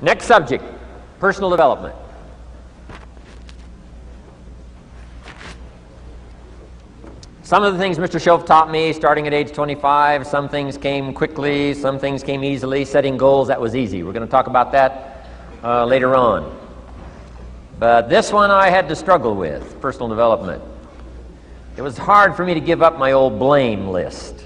Next subject, personal development. Some of the things Mr. Shoaff taught me starting at age 25, some things came quickly, some things came easily. Setting goals, that was easy. We're going to talk about that later on. But this one I had to struggle with, personal development. It was hard for me to give up my old blame list.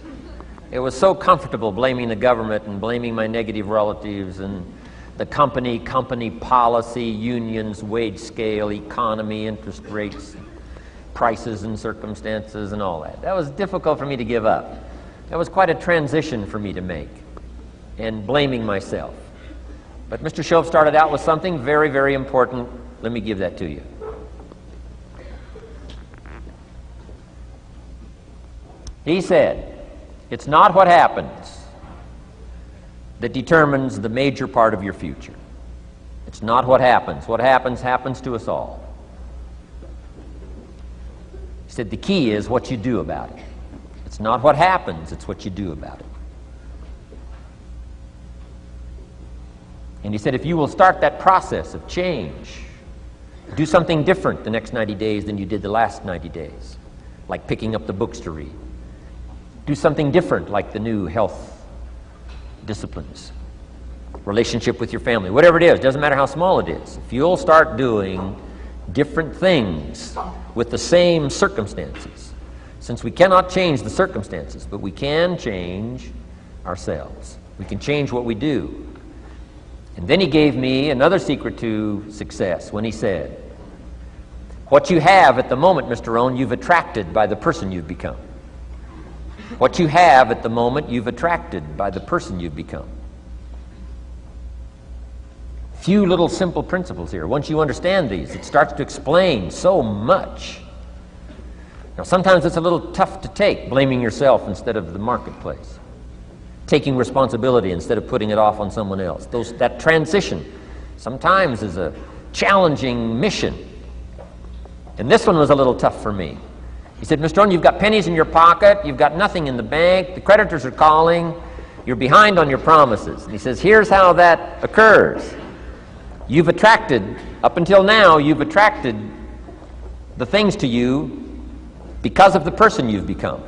It was so comfortable blaming the government and blaming my negative relatives and the company policy, unions, wage scale, economy, interest rates, prices and circumstances and all that. That was difficult for me to give up. That was quite a transition for me to make, and blaming myself. But Mr. Shoaff started out with something very, very important. Let me give that to you. He said, it's not what happens that determines the major part of your future. It's not what happens. What happens, happens to us all. He said the key is what you do about it. It's not what happens, it's what you do about it. And he said if you will start that process of change, do something different the next 90 days than you did the last 90 days, like picking up the books to read. Do something different like the new health disciplines, relationship with your family, whatever it is, doesn't matter how small it is. If you'll start doing different things with the same circumstances, since we cannot change the circumstances, but we can change ourselves. We can change what we do. And then he gave me another secret to success when he said, what you have at the moment, Mr. Rohn, you've attracted by the person you've become. What you have at the moment, you've attracted by the person you've become. Few little simple principles here. Once you understand these, it starts to explain so much. Now, sometimes it's a little tough to take, blaming yourself instead of the marketplace, taking responsibility instead of putting it off on someone else. That transition sometimes is a challenging mission. And this one was a little tough for me. He said, Mr. Rohn, you've got pennies in your pocket, you've got nothing in the bank, the creditors are calling, you're behind on your promises. And he says, here's how that occurs. You've attracted, up until now, you've attracted the things to you because of the person you've become.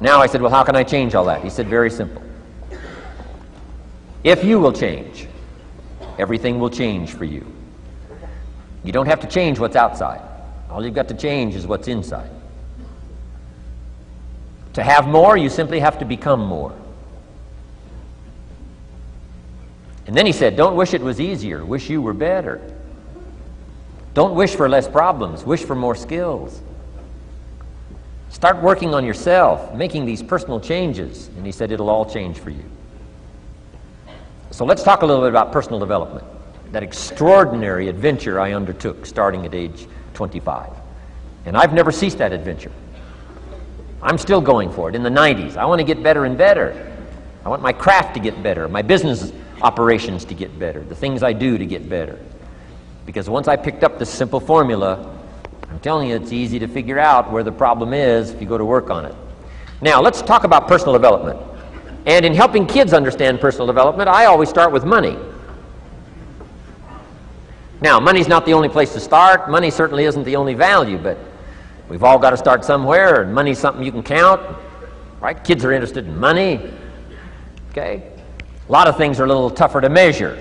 Now I said, well, how can I change all that? He said, very simple. If you will change, everything will change for you. You don't have to change what's outside. All you've got to change is what's inside. To have more, you simply have to become more. And then he said, don't wish it was easier, wish you were better. Don't wish for less problems, wish for more skills. Start working on yourself, making these personal changes. And he said, it'll all change for you. So let's talk a little bit about personal development. That extraordinary adventure I undertook starting at age 25. And I've never ceased that adventure. I'm still going for it. In the 90s, I want to get better and better. I want my craft to get better, my business operations to get better, the things I do to get better. Because once I picked up this simple formula, I'm telling you, it's easy to figure out where the problem is if you go to work on it. Now, let's talk about personal development. And in helping kids understand personal development, I always start with money. Now, money's not the only place to start. Money certainly isn't the only value, but we've all got to start somewhere, and money's something you can count, right? Kids are interested in money, okay? A lot of things are a little tougher to measure,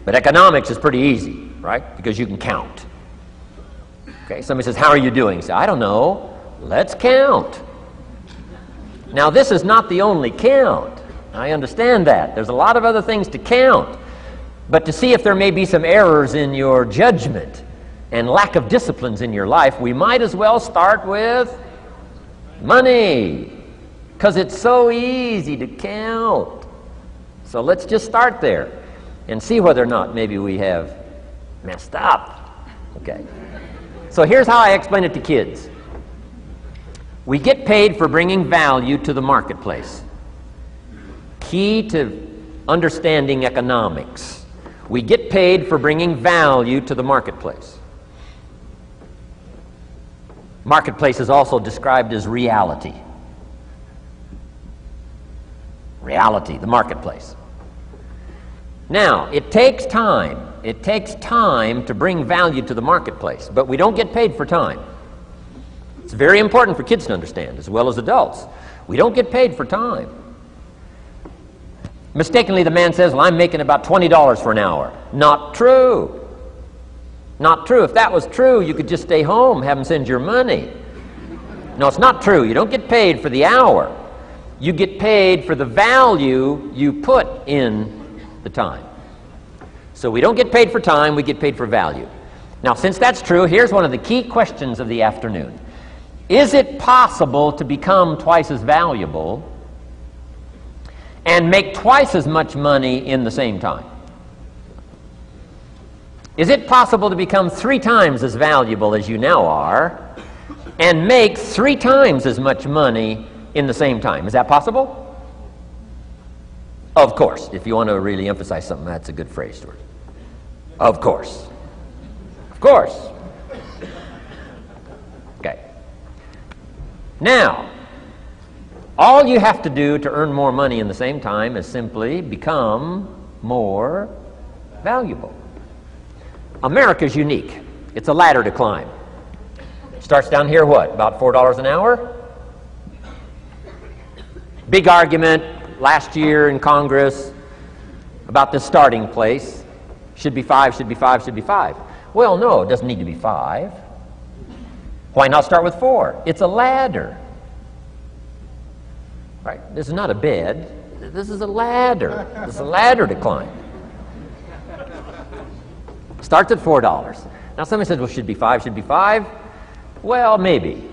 but economics is pretty easy, right? Because you can count. Okay, somebody says, how are you doing? You say, I don't know. Let's count. Now, this is not the only count. I understand that. There's a lot of other things to count. But to see if there may be some errors in your judgment and lack of disciplines in your life, we might as well start with money, because it's so easy to count. So let's just start there and see whether or not maybe we have messed up. Okay. So here's how I explain it to kids. We get paid for bringing value to the marketplace. Key to understanding economics. We get paid for bringing value to the marketplace. Marketplace is also described as reality. Reality, the marketplace. Now, it takes time. It takes time to bring value to the marketplace, but we don't get paid for time. It's very important for kids to understand, as well as adults. We don't get paid for time. Mistakenly, the man says, well, I'm making about $20 for an hour. Not true. Not true. If that was true, you could just stay home, have them send your money. No, it's not true. You don't get paid for the hour. You get paid for the value you put in the time. So we don't get paid for time, we get paid for value. Now, since that's true, here's one of the key questions of the afternoon. Is it possible to become twice as valuable and make twice as much money in the same time? Is it possible to become 3 times as valuable as you now are and make 3 times as much money in the same time? Is that possible? Of course. If you want to really emphasize something, that's a good phrase, Stuart. Of course. Of course. Okay. Now, all you have to do to earn more money in the same time is simply become more valuable. America's unique. It's a ladder to climb. Starts down here, what, about $4 an hour? Big argument last year in Congress about the starting place. Should be 5, should be 5, should be 5. Well, no, it doesn't need to be 5. Why not start with 4? It's a ladder. Right? This is not a bed. This is a ladder. This is a ladder to climb. Starts at $4. Now somebody says, well, should be 5, should be 5. Well, maybe.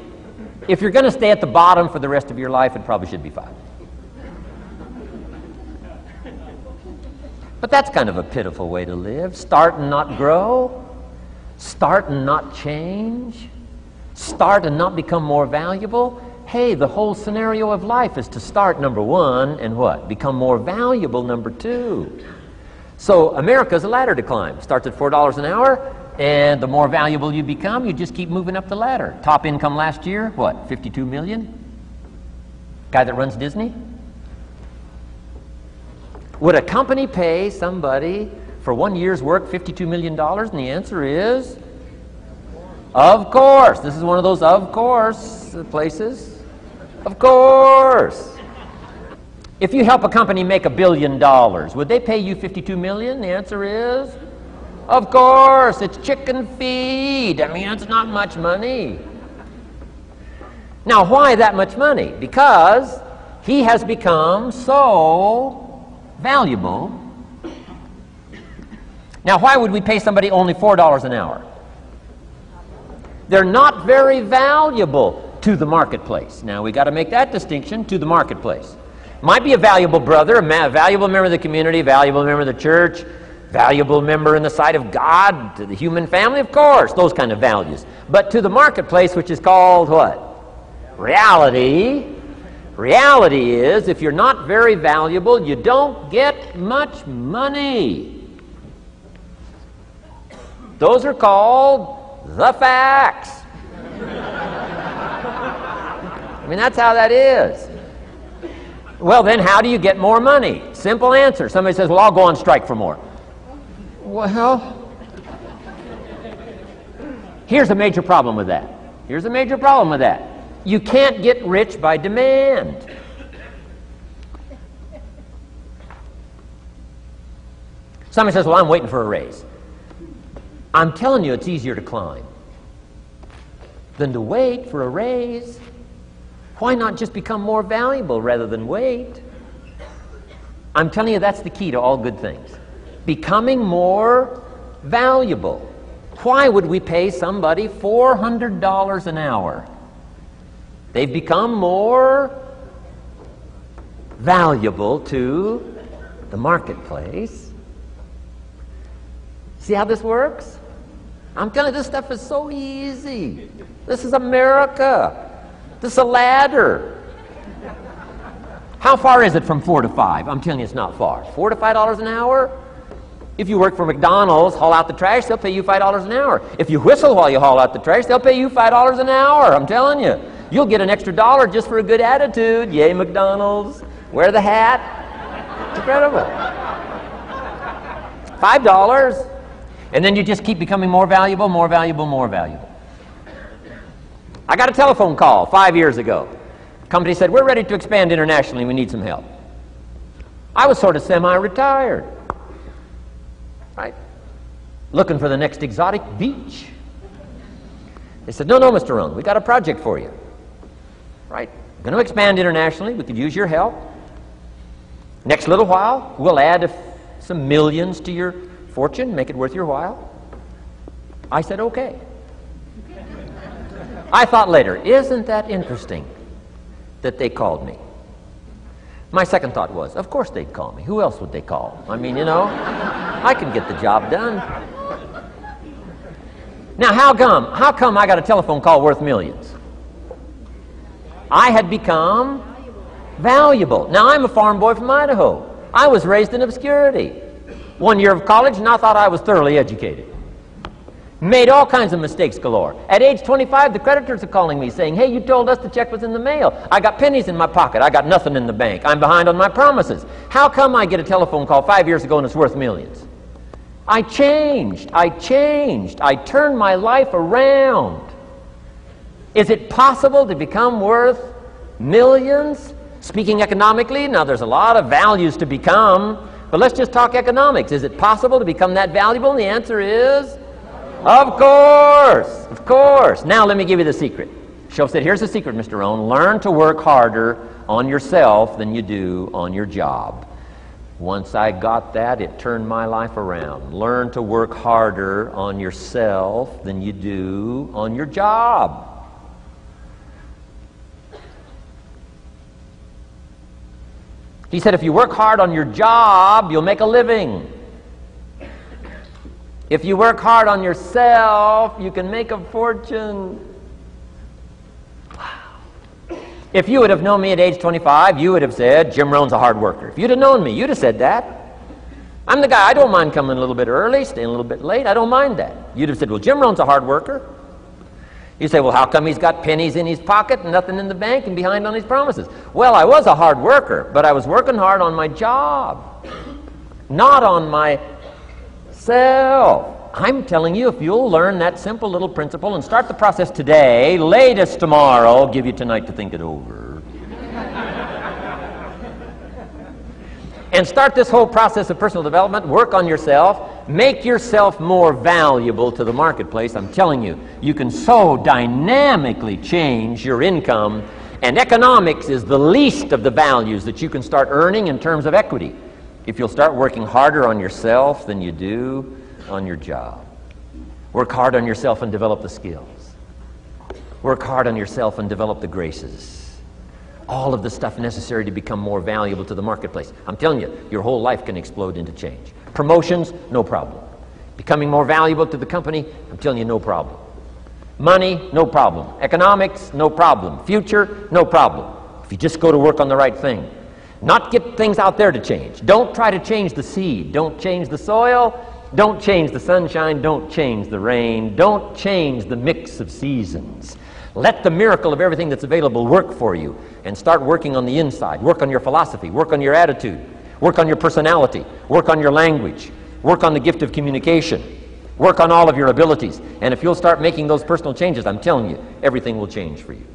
If you're going to stay at the bottom for the rest of your life, it probably should be 5. But that's kind of a pitiful way to live. Start and not grow. Start and not change. Start and not become more valuable. Hey, the whole scenario of life is to start, number 1, and what? Become more valuable, number 2. So America's a ladder to climb. Starts at $4 an hour, and the more valuable you become, you just keep moving up the ladder. Top income last year, what, 52 million? Guy that runs Disney? Would a company pay somebody for 1 year's work $52 million? And the answer is, of course. This is one of those of course places. Of course. If you help a company make $1 billion, would they pay you $52 million? The answer is, of course. It's chicken feed. I mean, it's not much money. Now, why that much money? Because he has become so valuable. Now, why would we pay somebody only $4 an hour? They're not very valuable to the marketplace. Now, we got to make that distinction, to the marketplace. Might be a valuable brother, a valuable member of the community, a valuable member of the church, valuable member in the sight of God, to the human family, of course, those kind of values. But to the marketplace, which is called what? Reality. Reality is, if you're not very valuable, you don't get much money. Those are called the facts. I mean, that's how that is. Well, then, how do you get more money? Simple answer. Somebody says, well, I'll go on strike for more. Well, here's a major problem with that. Here's a major problem with that. You can't get rich by demand. Somebody says, well, I'm waiting for a raise. I'm telling you, it's easier to climb than to wait for a raise. Why not just become more valuable rather than wait? I'm telling you, that's the key to all good things. Becoming more valuable. Why would we pay somebody $400 an hour? They've become more valuable to the marketplace. See how this works? I'm telling you, this stuff is so easy. This is America. This is a ladder. How far is it from 4 to 5? I'm telling you, it's not far. $4 to $5 an hour? If you work for McDonald's, haul out the trash, they'll pay you $5 an hour. If you whistle while you haul out the trash, they'll pay you $5 an hour. I'm telling you. You'll get an extra $1 just for a good attitude. Yay, McDonald's. Wear the hat. It's incredible. $5. And then you just keep becoming more valuable, more valuable, more valuable. I got a telephone call 5 years ago. The company said, we're ready to expand internationally. We need some help. I was sort of semi-retired, right? Looking for the next exotic beach. They said, no, Mr. Rohn, we got a project for you. Right? We're going to expand internationally. We could use your help. Next little while, we'll add some millions to your fortune, make it worth your while. I said, okay. I thought later, isn't that interesting that they called me? My second thought was, of course they'd call me. Who else would they call? I mean, you know, I can get the job done. Now, how come I got a telephone call worth millions? I had become valuable. Now, I'm a farm boy from Idaho. I was raised in obscurity. 1 year of college, and I thought I was thoroughly educated. Made all kinds of mistakes galore. At age 25, the creditors are calling me saying, hey, you told us the check was in the mail. I got pennies in my pocket. I got nothing in the bank. I'm behind on my promises. How come I get a telephone call 5 years ago and it's worth millions? I changed. I turned my life around. Is it possible to become worth millions? Speaking economically, now there's a lot of values to become, but let's just talk economics. Is it possible to become that valuable? And the answer is, of course, of course. Now let me give you the secret. Shoaff said, here's the secret, Mr. Rohn. Learn to work harder on yourself than you do on your job. Once I got that, it turned my life around. Learn to work harder on yourself than you do on your job. He said, if you work hard on your job, you'll make a living. If you work hard on yourself, you can make a fortune. Wow. If you would have known me at age 25, you would have said, Jim Rohn's a hard worker. If you'd have known me, you'd have said that. I'm the guy, I don't mind coming a little bit early, staying a little bit late. I don't mind that. You'd have said, well, Jim Rohn's a hard worker. You say, well, how come he's got pennies in his pocket and nothing in the bank and behind on his promises? Well, I was a hard worker, but I was working hard on my job, not on myself. I'm telling you, if you'll learn that simple little principle and start the process today, latest tomorrow, I'll give you tonight to think it over. And start this whole process of personal development, work on yourself, make yourself more valuable to the marketplace. I'm telling you, you can so dynamically change your income, and economics is the least of the values that you can start earning in terms of equity if you'll start working harder on yourself than you do on your job. Work hard on yourself and develop the skills. Work hard on yourself and develop the graces. All of the stuff necessary to become more valuable to the marketplace. I'm telling you, your whole life can explode into change. Promotions, no problem. Becoming more valuable to the company, I'm telling you, no problem. Money, no problem. Economics, no problem. Future, no problem. If you just go to work on the right thing. Not get things out there to change. Don't try to change the seed. Don't change the soil. Don't change the sunshine. Don't change the rain. Don't change the mix of seasons. Let the miracle of everything that's available work for you, and start working on the inside. Work on your philosophy. Work on your attitude. Work on your personality. Work on your language. Work on the gift of communication. Work on all of your abilities. And if you'll start making those personal changes, I'm telling you, everything will change for you.